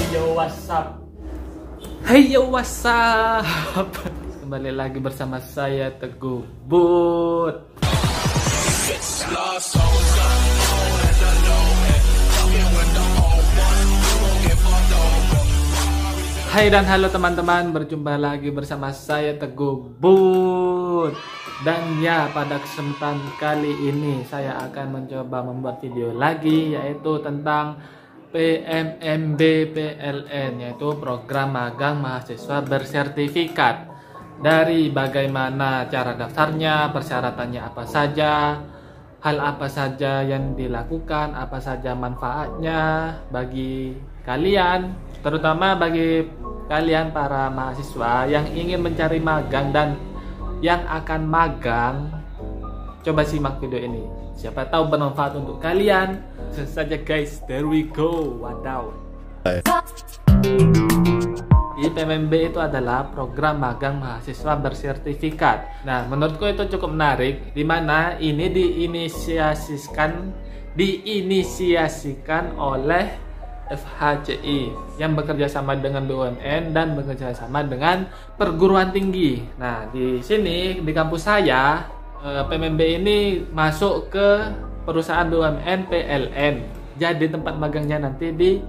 Hey yo, what's up? Kembali lagi bersama saya Teguh But. Hai dan halo teman-teman, berjumpa lagi bersama saya Teguh But. Dan ya, pada kesempatan kali ini saya akan mencoba membuat video lagi, yaitu tentang PMMB PLN, yaitu program magang mahasiswa bersertifikat. Dari bagaimana cara daftarnya, persyaratannya apa saja, hal apa saja yang dilakukan, apa saja manfaatnya bagi kalian, terutama bagi kalian para mahasiswa yang ingin mencari magang dan yang akan magang. Coba simak video ini, siapa tahu bermanfaat untuk kalian. Saja guys, there we go. Wadaw. PMMB itu adalah program magang mahasiswa bersertifikat. Nah, menurutku itu cukup menarik, di mana ini diinisiasikan oleh FHCI yang bekerja sama dengan BUMN dan bekerja sama dengan perguruan tinggi. Nah, di sini di kampus saya PMMB ini masuk ke perusahaan BUMN PLN. Jadi tempat magangnya nanti di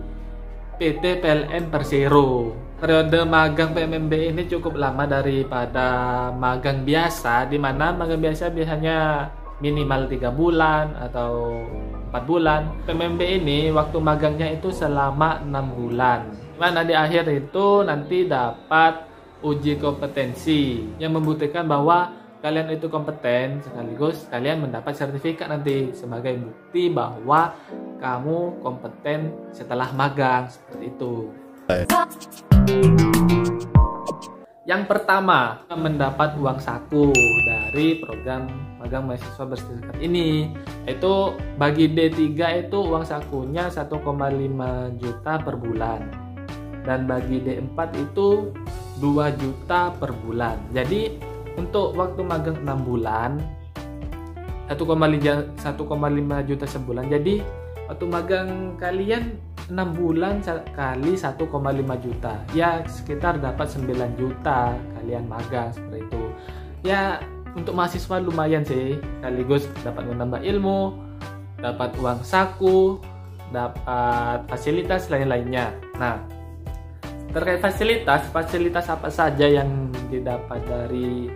PT PLN Persero. Periode magang PMMB ini cukup lama daripada magang biasa, di mana magang biasa biasanya minimal 3 bulan atau 4 bulan. PMMB ini waktu magangnya itu selama 6 bulan. Mana di akhir itu nanti dapat uji kompetensi yang membuktikan bahwa kalian itu kompeten, sekaligus kalian mendapat sertifikat nanti sebagai bukti bahwa kamu kompeten setelah magang, seperti itu. Yang pertama, mendapat uang saku dari program magang mahasiswa bersertifikat ini, yaitu bagi D3 itu uang sakunya 1,5 juta per bulan, dan bagi D4 itu 2 juta per bulan. Jadi untuk waktu magang 6 bulan 1,5 juta sebulan. Jadi waktu magang kalian 6 bulan kali 1,5 juta, ya sekitar dapat 9 juta kalian magang, seperti itu. Ya untuk mahasiswa lumayan sih, sekaligus dapat menambah ilmu, dapat uang saku, dapat fasilitas lain-lainnya. Nah, terkait fasilitas apa saja yang didapat dari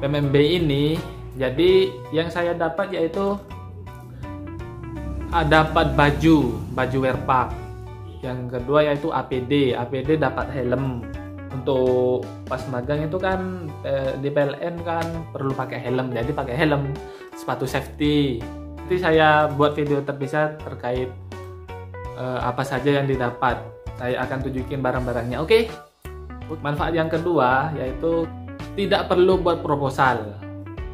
PMMB ini, jadi yang saya dapat yaitu dapat baju wearpack. Yang kedua yaitu APD dapat helm. Untuk pas magang itu kan di PLN kan perlu pakai helm, jadi pakai helm, sepatu safety. Nanti saya buat video terpisah terkait apa saja yang didapat. Saya akan tunjukin barang-barangnya. Oke. Manfaat yang kedua yaitu tidak perlu buat proposal.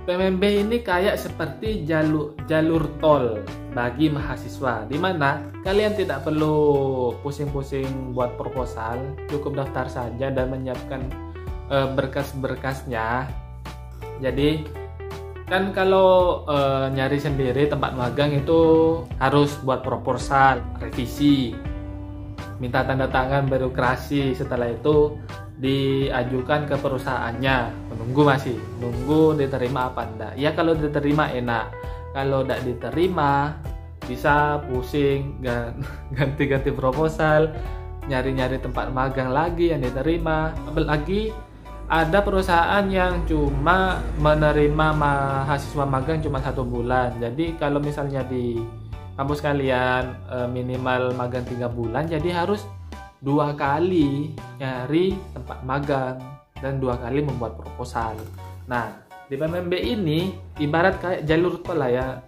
PMMB ini kayak seperti jalur tol bagi mahasiswa, di mana kalian tidak perlu pusing-pusing buat proposal, cukup daftar saja dan menyiapkan berkas-berkasnya. Jadi kan kalau nyari sendiri tempat magang itu harus buat proposal, revisi, minta tanda tangan birokrasi, setelah itu diajukan ke perusahaannya, nunggu diterima apa enggak. Ya kalau diterima enak, kalau tidak diterima bisa pusing ganti-ganti proposal, nyari-nyari tempat magang lagi yang diterima. Apalagi ada perusahaan yang cuma menerima mahasiswa magang cuma 1 bulan. Jadi kalau misalnya di kampus kalian minimal magang 3 bulan, jadi harus 2 kali nyari tempat magang dan 2 kali membuat proposal. Nah, di PMMB ini ibarat kayak jalur tol lah ya.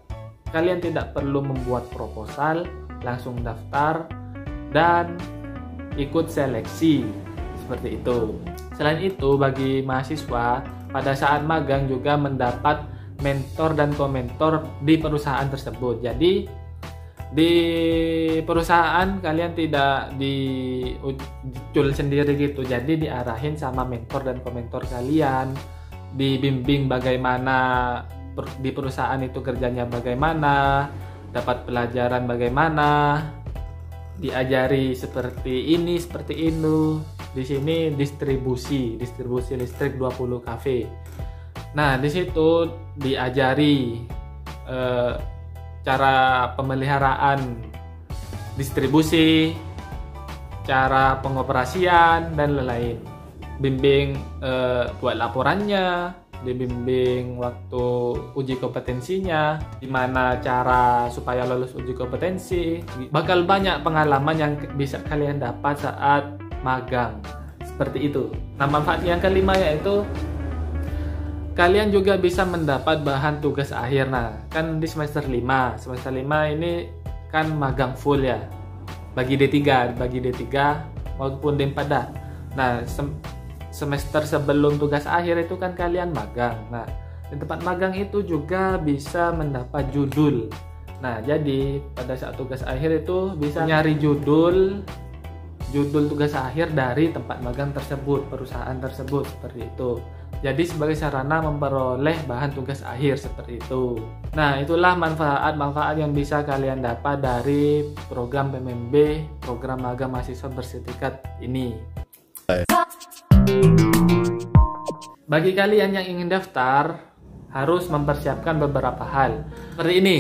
Kalian tidak perlu membuat proposal, langsung daftar dan ikut seleksi, seperti itu. Selain itu, bagi mahasiswa pada saat magang juga mendapat mentor dan komentor di perusahaan tersebut. Jadi di perusahaan kalian tidak dicul sendiri gitu, jadi diarahin sama mentor dan komentor kalian, dibimbing bagaimana di perusahaan itu kerjanya bagaimana, dapat pelajaran bagaimana, diajari seperti ini, seperti itu. Di sini distribusi listrik 20 kV. Nah, di situ diajari cara pemeliharaan distribusi, cara pengoperasian dan lain-lain. Bimbing buat laporannya, dibimbing waktu uji kompetensinya, gimana cara supaya lolos uji kompetensi. Bakal banyak pengalaman yang bisa kalian dapat saat magang. Seperti itu. Nah, manfaat yang kelima yaitu kalian juga bisa mendapat bahan tugas akhir. Nah, kan di semester 5 ini kan magang full ya. Bagi D3 maupun D4 dah. Nah, semester sebelum tugas akhir itu kan kalian magang. Nah, di tempat magang itu juga bisa mendapat judul. Nah, jadi pada saat tugas akhir itu bisa nyari judul tugas akhir dari tempat magang tersebut, perusahaan tersebut, seperti itu. Jadi sebagai sarana memperoleh bahan tugas akhir seperti itu. Nah, itulah manfaat-manfaat yang bisa kalian dapat dari program PMMB, program magang mahasiswa bersertifikat ini. Bagi kalian yang ingin daftar, harus mempersiapkan beberapa hal. Seperti ini.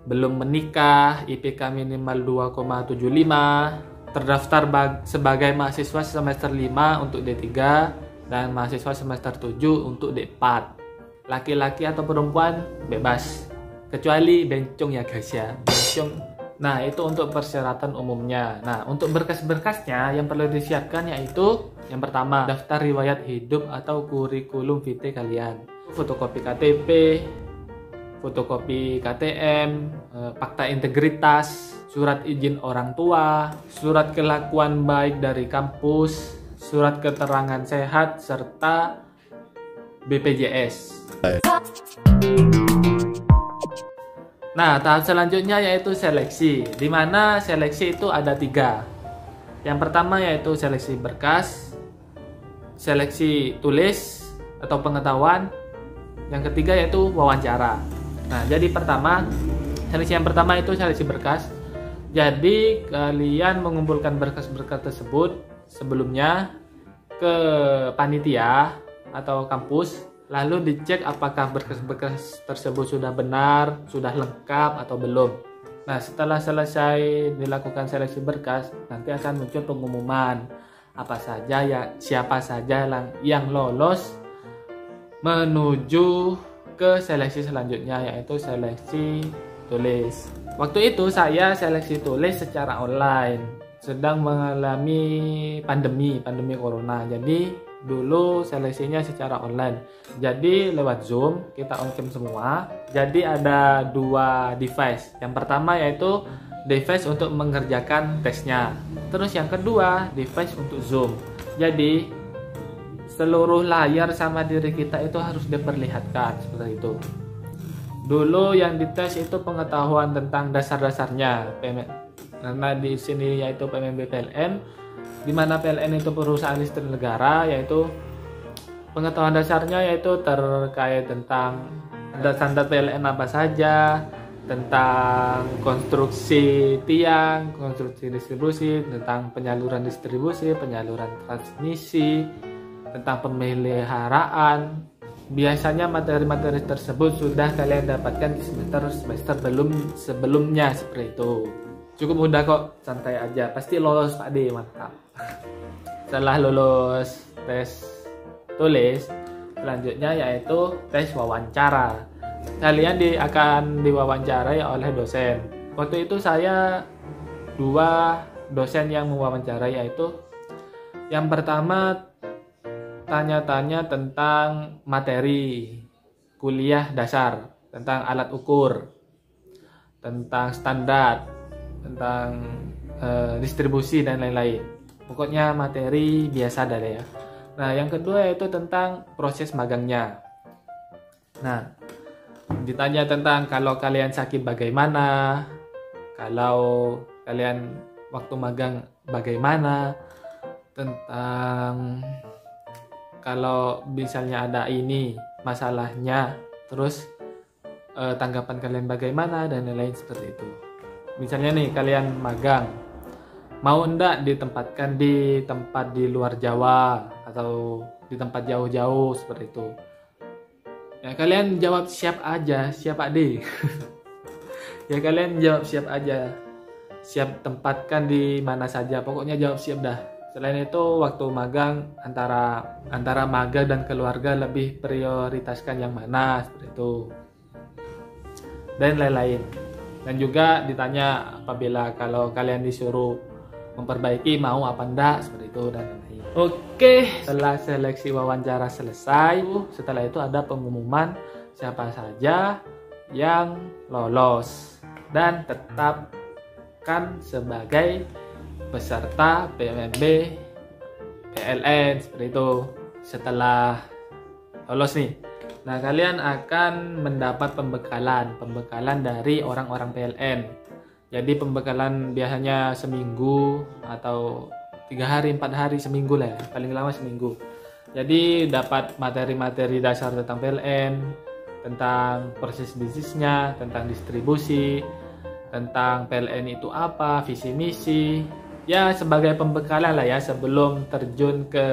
Belum menikah, IPK minimal 2,75, terdaftar sebagai mahasiswa semester 5 untuk D3 dan mahasiswa semester 7 untuk D4. Laki-laki atau perempuan bebas. Kecuali bencong ya guys ya. Bencong. Nah, itu untuk persyaratan umumnya. Nah, untuk berkas-berkasnya yang perlu disiapkan yaitu yang pertama, daftar riwayat hidup atau kurikulum vitae kalian. Fotokopi KTP, fotokopi KTM, fakta integritas, surat izin orang tua, surat kelakuan baik dari kampus, surat keterangan sehat, serta BPJS. Nah, tahap selanjutnya yaitu seleksi, di mana seleksi itu ada 3. Yang pertama yaitu seleksi berkas, seleksi tulis atau pengetahuan, yang ketiga yaitu wawancara. Nah, jadi seleksi yang pertama itu seleksi berkas. Jadi kalian mengumpulkan berkas-berkas tersebut sebelumnya ke panitia atau kampus, lalu dicek apakah berkas-berkas tersebut sudah benar, sudah lengkap atau belum. Nah, setelah selesai dilakukan seleksi berkas, nanti akan muncul pengumuman siapa saja yang lolos menuju ke seleksi selanjutnya, yaitu seleksi tulis. Waktu itu saya seleksi tulis secara online, sedang mengalami pandemi corona. Jadi dulu seleksinya secara online. Jadi lewat Zoom, kita on cam semua. Jadi ada 2 device. Yang pertama yaitu device untuk mengerjakan tesnya. Terus yang kedua, device untuk Zoom. Jadi seluruh layar sama diri kita itu harus diperlihatkan seperti itu. Dulu yang dites itu pengetahuan tentang dasar-dasarnya. Karena di sini yaitu PMMB PLN, di mana PLN itu perusahaan listrik negara, yaitu pengetahuan dasarnya yaitu terkait tentang standar PLN apa saja, tentang konstruksi tiang, konstruksi distribusi, tentang penyaluran distribusi, penyaluran transmisi, tentang pemeliharaan. Biasanya materi-materi tersebut sudah kalian dapatkan di semester sebelumnya seperti itu. Cukup mudah kok, santai aja. Pasti lolos Pak D, mantap. Setelah lulus tes tulis, selanjutnya yaitu tes wawancara. Kalian akan diwawancarai oleh dosen. Waktu itu saya 2 dosen yang mewawancarai, yaitu yang pertama tanya-tanya tentang materi kuliah dasar, tentang alat ukur, tentang standar, tentang distribusi dan lain-lain. Pokoknya materi biasa dah ya. Nah, yang kedua yaitu tentang proses magangnya. Nah, ditanya tentang kalau kalian sakit bagaimana, kalau kalian waktu magang bagaimana, tentang kalau misalnya ada ini masalahnya, terus tanggapan kalian bagaimana dan lain-lain seperti itu. Misalnya nih kalian magang, mau enggak ditempatkan di tempat di luar Jawa atau di tempat jauh-jauh seperti itu. Ya kalian jawab siap aja, siap Ade. Ya kalian jawab siap aja, siap tempatkan di mana saja, pokoknya jawab siap dah. Selain itu waktu magang antara magang dan keluarga lebih prioritaskan yang mana seperti itu, dan lain-lain. Dan juga ditanya apabila kalau kalian disuruh memperbaiki mau apa enggak seperti itu dan lain-lain. Oke, setelah seleksi wawancara selesai, setelah itu ada pengumuman siapa saja yang lolos dan tetapkan sebagai peserta PMMB PLN seperti itu. Setelah lolos nih, nah kalian akan mendapat pembekalan dari orang-orang PLN. Jadi pembekalan biasanya seminggu atau 3 hari, 4 hari, seminggu lah ya, paling lama seminggu. Jadi dapat materi-materi dasar tentang PLN, tentang proses bisnisnya, tentang distribusi, tentang PLN itu apa, visi misi, ya sebagai pembekalan lah ya sebelum terjun ke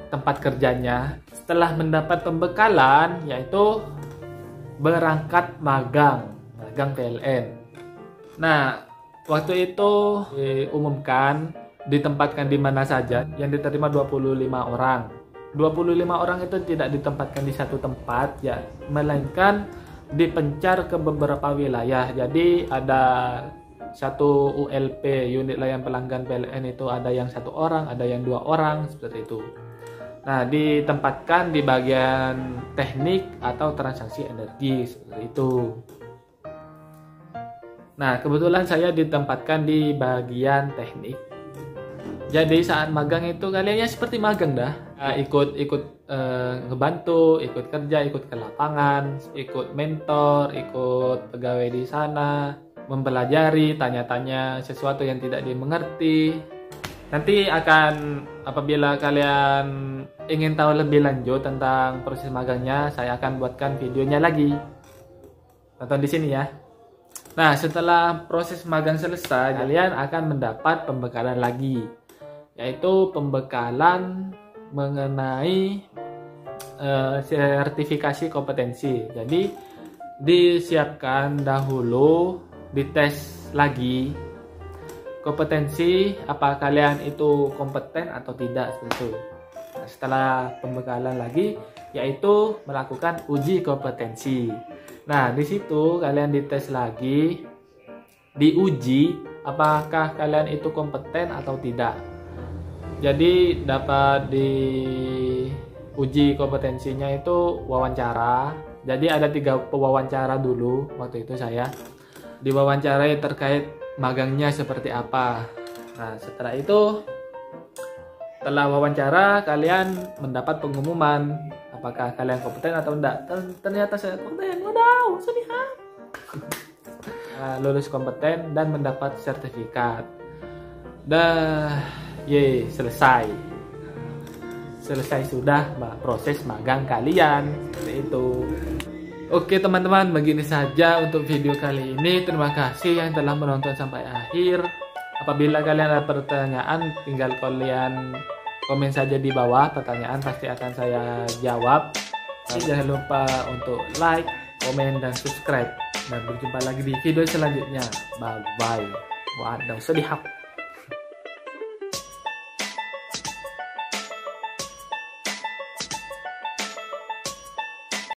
tempat kerjanya. Setelah mendapat pembekalan, yaitu berangkat magang PLN. Nah, waktu itu diumumkan ditempatkan di mana saja, yang diterima 25 orang. 25 orang itu tidak ditempatkan di satu tempat ya, melainkan dipencar ke beberapa wilayah. Jadi ada satu ULP, unit layanan pelanggan PLN itu ada yang 1 orang, ada yang 2 orang seperti itu. Nah, ditempatkan di bagian teknik atau transaksi energi seperti itu. Nah, kebetulan saya ditempatkan di bagian teknik. Jadi saat magang itu kalian ya seperti magang dah. Ikut ngebantu, ikut kerja, ikut ke lapangan, ikut mentor, ikut pegawai di sana, mempelajari, tanya-tanya sesuatu yang tidak dimengerti. Nanti akan apabila kalian ingin tahu lebih lanjut tentang proses magangnya, saya akan buatkan videonya lagi. Tonton di sini ya. Nah, setelah proses magang selesai, kalian akan mendapat pembekalan lagi, yaitu pembekalan mengenai sertifikasi kompetensi. Jadi disiapkan dahulu, dites lagi kompetensi apa kalian itu kompeten atau tidak seperti itu. Nah, setelah pembekalan lagi, yaitu melakukan uji kompetensi. Nah, di situ kalian dites lagi, diuji apakah kalian itu kompeten atau tidak. Jadi dapat diuji kompetensinya itu wawancara. Jadi ada 3 pewawancara dulu waktu itu saya. Diwawancarai terkait magangnya seperti apa. Nah, setelah itu, setelah wawancara kalian mendapat pengumuman apakah kalian kompeten atau enggak. Ternyata saya kompeten, wow, sedih. Lulus kompeten dan mendapat sertifikat. Selesai sudah proses magang kalian seperti itu. Oke teman-teman, begini saja untuk video kali ini. Terima kasih yang telah menonton sampai akhir. Apabila kalian ada pertanyaan, tinggal kalian komen saja di bawah. Pertanyaan pasti akan saya jawab. Jangan lupa untuk like, komen, dan subscribe. Dan berjumpa lagi di video selanjutnya. Bye bye. Waduh, sedih.